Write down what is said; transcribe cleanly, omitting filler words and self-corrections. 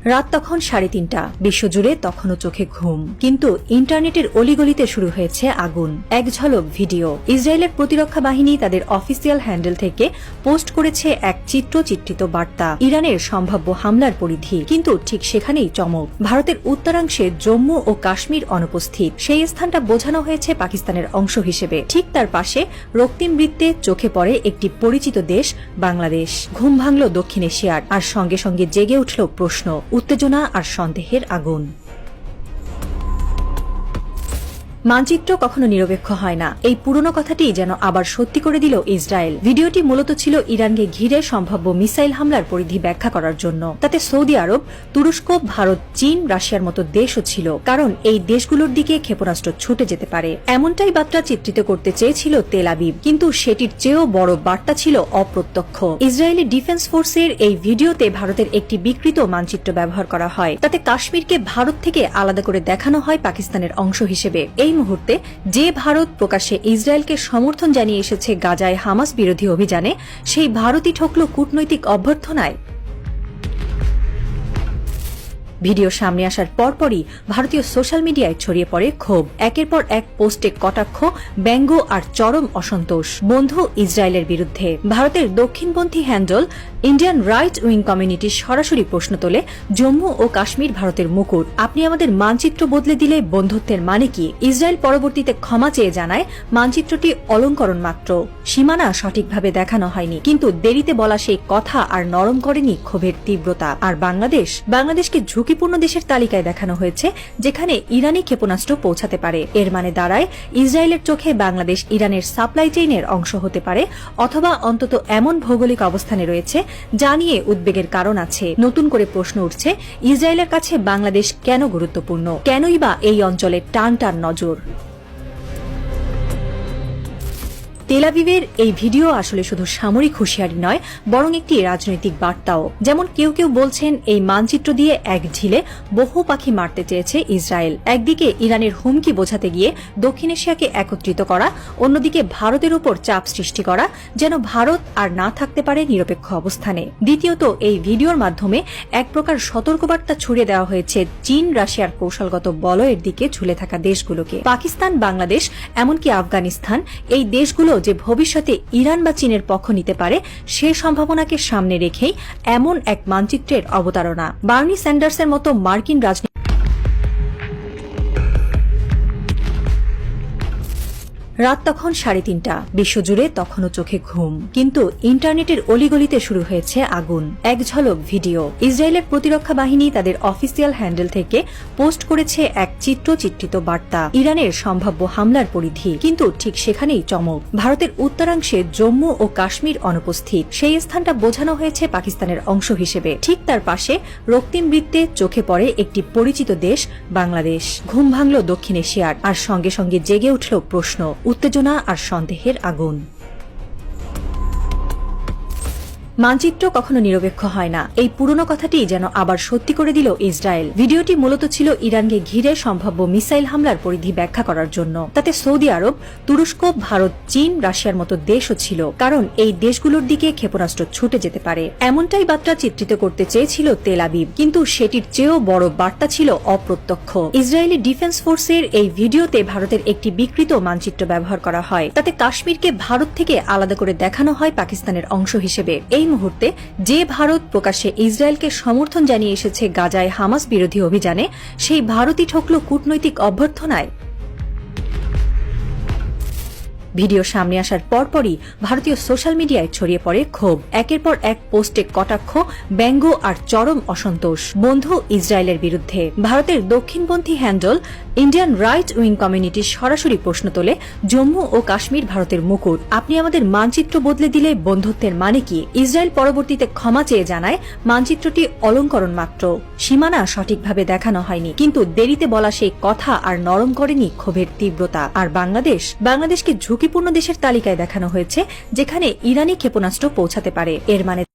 রাত তখন 3:30। বিশ্বজুড়ে তখনও চোখে ঘুম, কিন্তু ইন্টারনেটের অলিগলিতে শুরু হয়েছে আগুন। এক ঝলক ভিডিও। ইসরায়েলের প্রতিরক্ষা বাহিনী তাদের অফিসিয়াল হ্যান্ডেল থেকে পোস্ট করেছে এক চিত্রিত বার্তা, ইরানের সম্ভাব্য হামলার পরিধি। কিন্তু ঠিক সেখানেই চমক। ভারতের উত্তরাংশে জম্মু ও কাশ্মীর অনুপস্থিত, সেই স্থানটা বোঝানো হয়েছে পাকিস্তানের অংশ হিসেবে। ঠিক তার পাশে রক্তিম বৃত্তে চোখে পড়ে একটি পরিচিত দেশ, বাংলাদেশ। ঘুম ভাঙল দক্ষিণ এশিয়ার, আর সঙ্গে সঙ্গে জেগে উঠল প্রশ্ন, উত্তেজনা আর সন্দেহের আগুন। মানচিত্র কখনো নিরপেক্ষ হয় না, এই পুরনো কথাটি যেন আবার সত্যি করে দিল ইসরায়েল। ভিডিওটি মূলত ছিল ইরানকে ঘিরে সম্ভাব্য মিসাইল হামলার পরিধি ব্যাখ্যা করার জন্য। তাতে সৌদি আরব, তুরস্ক, ভারত, চীন, রাশিয়ার মতো দেশও ছিল, কারণ এই দেশগুলোর দিকে ক্ষেপণাস্ত্র ছুটে যেতে পারে। এমনটাই বার্তা চিত্রিত করতে চেয়েছিল তেল আবিব, কিন্তু সেটির চেয়েও বড় বার্তা ছিল অপ্রত্যক্ষ। ইসরায়েলি ডিফেন্স ফোর্সের এই ভিডিওতে ভারতের একটি বিকৃত মানচিত্র ব্যবহার করা হয়। তাতে কাশ্মীরকে ভারত থেকে আলাদা করে দেখানো হয় পাকিস্তানের অংশ হিসেবে। এই মুহূর্তে যে ভারত প্রকাশ্যে ইসরায়েলকে সমর্থন জানিয়ে এসেছে গাজায় হামাস বিরোধী অভিযানে, সেই ভারতই ঠকল কূটনৈতিক অভ্যর্থনায়। ভিডিও সামনে আসার পরপরই ভারতীয় সোশ্যাল মিডিয়ায় ছড়িয়ে পড়ে ক্ষোভ। একের পর এক পোস্টে কটাক্ষ, ব্যঙ্গ আর চরম অসন্তোষ বন্ধু ইসরায়েলের বিরুদ্ধে। ভারতের দক্ষিণপন্থী handle Indian right wing community সরাসরি প্রশ্ন তোলে, জম্মু ও কাশ্মীর ভারতের মুকুট, আপনি আমাদের মানচিত্র বদলে দিলে বন্ধুত্বের মানে কি? ইসরায়েল পরবর্তীতে ক্ষমা চেয়ে জানায়, মানচিত্রটি অলঙ্করণ মাত্র, সীমানা সঠিকভাবে দেখানো হয়নি। কিন্তু দেরিতে বলা সেই কথা আর নরম করেনি ক্ষোভের তীব্রতা। আর বাংলাদেশকে ঝুঁকিপূর্ণ দেশের তালিকায় দেখানো হয়েছে, যেখানে ইরানি ক্ষেপণাস্ত্র পৌঁছাতে পারে। এর মানে দাঁড়ায়, ইসরায়েলের চোখে বাংলাদেশ ইরানের সাপ্লাই চেইনের অংশ হতে পারে, অথবা অন্তত এমন ভৌগোলিক অবস্থানে রয়েছে যা নিয়ে উদ্বেগের কারণ আছে। নতুন করে প্রশ্ন উঠছে, ইসরায়েলের কাছে বাংলাদেশ কেন গুরুত্বপূর্ণ? কেনই বা এই অঞ্চলে টান নজর? তেল আবিবের এই ভিডিও আসলে শুধু সামরিক হুঁশিয়ারি নয়, বরং একটি রাজনৈতিক বার্তাও। যেমন কেউ বলছেন, এই মানচিত্র দিয়ে এক ঢিলে বহু পাখি মারতে চেয়েছে ইসরায়েল। একদিকে ইরানের হুমকি বোঝাতে গিয়ে দক্ষিণ এশিয়াকে একত্রিত করা, অন্যদিকে ভারতের উপর চাপ সৃষ্টি করা, যেন ভারত আর না থাকতে পারে নিরপেক্ষ অবস্থানে। দ্বিতীয়ত, এই ভিডিওর মাধ্যমে এক প্রকার সতর্কবার্তা ছড়িয়ে দেওয়া হয়েছে চীন, রাশিয়ার কৌশলগত বলয়ের দিকে ঝুলে থাকা দেশগুলোকে। পাকিস্তান, বাংলাদেশ, এমনকি আফগানিস্তান, এই দেশগুলো যে ভবিষ্যতে ইরান বা চীনের পক্ষ নিতে পারে, সে সম্ভাবনাকে সামনে রেখেই এমন এক মানচিত্রের অবতারণা। বার্নি স্যান্ডার্সের মতো মার্কিন রাজনীতি রাত তখন 3:30। বিশ্বজুড়ে তখনও চোখে ঘুম, কিন্তু ইন্টারনেটের অলিগলিতে শুরু হয়েছে আগুন। এক ঝলক ভিডিও। ইসরায়েলের প্রতিরক্ষা বাহিনী তাদের অফিসিয়াল হ্যান্ডেল থেকে পোস্ট করেছে এক চিত্রিত বার্তা, ইরানের সম্ভাব্য হামলার পরিধি। কিন্তু ঠিক সেখানেই চমক। ভারতের উত্তরাংশে জম্মু ও কাশ্মীর অনুপস্থিত, সেই স্থানটা বোঝানো হয়েছে পাকিস্তানের অংশ হিসেবে। ঠিক তার পাশে রক্তিম বৃত্তে চোখে পড়ে একটি পরিচিত দেশ, বাংলাদেশ। ঘুম ভাঙল দক্ষিণ এশিয়ার, আর সঙ্গে সঙ্গে জেগে উঠল প্রশ্ন, উত্তেজনা আর সন্দেহের আগুন। মানচিত্র কখনো নিরপেক্ষ হয় না, এই পুরনো কথাটি যেন আবার সত্যি করে দিল ইসরায়েল। ভিডিওটি মূলত ছিল ইরানকে ঘিরে সম্ভাব্য মিসাইল হামলার পরিধি ব্যাখ্যা করার জন্য। তাতে সৌদি আরব, তুরস্ক, ভারত, চীন, রাশিয়ার মতো দেশও ছিল, কারণ এই দেশগুলোর দিকে ক্ষেপণাস্ত্র ছুটে যেতে পারে। এমনটাই বার্তা চিত্রিত করতে চেয়েছিল তেল আবিব, কিন্তু সেটির চেয়েও বড় বার্তা ছিল অপ্রত্যক্ষ। ইসরায়েলি ডিফেন্স ফোর্সের এই ভিডিওতে ভারতের একটি বিকৃত মানচিত্র ব্যবহার করা হয়। তাতে কাশ্মীরকে ভারত থেকে আলাদা করে দেখানো হয় পাকিস্তানের অংশ হিসেবে। এই মুহূর্তে যে ভারত প্রকাশ্যে ইসরায়েলকে সমর্থন জানিয়ে এসেছে গাজায় হামাস বিরোধী অভিযানে, সেই ভারতই ঠকল কূটনৈতিক অভ্যর্থনায়। ভিডিও সামনে আসার পরপরই ভারতীয় সোশ্যাল মিডিয়ায় ছড়িয়ে পড়ে ক্ষোভ। একের পর এক পোস্টে কটাক্ষ, ব্যঙ্গ আর চরম অসন্তোষ বন্ধু ইসরায়েলের বিরুদ্ধে। ভারতের দক্ষিণপন্থী handle Indian right wing community সরাসরি প্রশ্ন তোলে, জম্মু ও কাশ্মীর ভারতের মুকুট, আপনি আমাদের মানচিত্র বদলে দিলে বন্ধুত্বের মানে কি? ইসরায়েল পরবর্তীতে ক্ষমা চেয়ে জানায়, মানচিত্রটি অলঙ্করণ মাত্র, সীমানা সঠিকভাবে দেখানো হয়নি। কিন্তু দেরিতে বলা সেই কথা আর নরম করেনি ক্ষোভের তীব্রতা। আর বাংলাদেশকে ঝুঁকিপূর্ণ দেশের তালিকায় দেখানো হয়েছে, যেখানে ইরানি ক্ষেপণাস্ত্র পৌঁছাতে পারে। এর মানে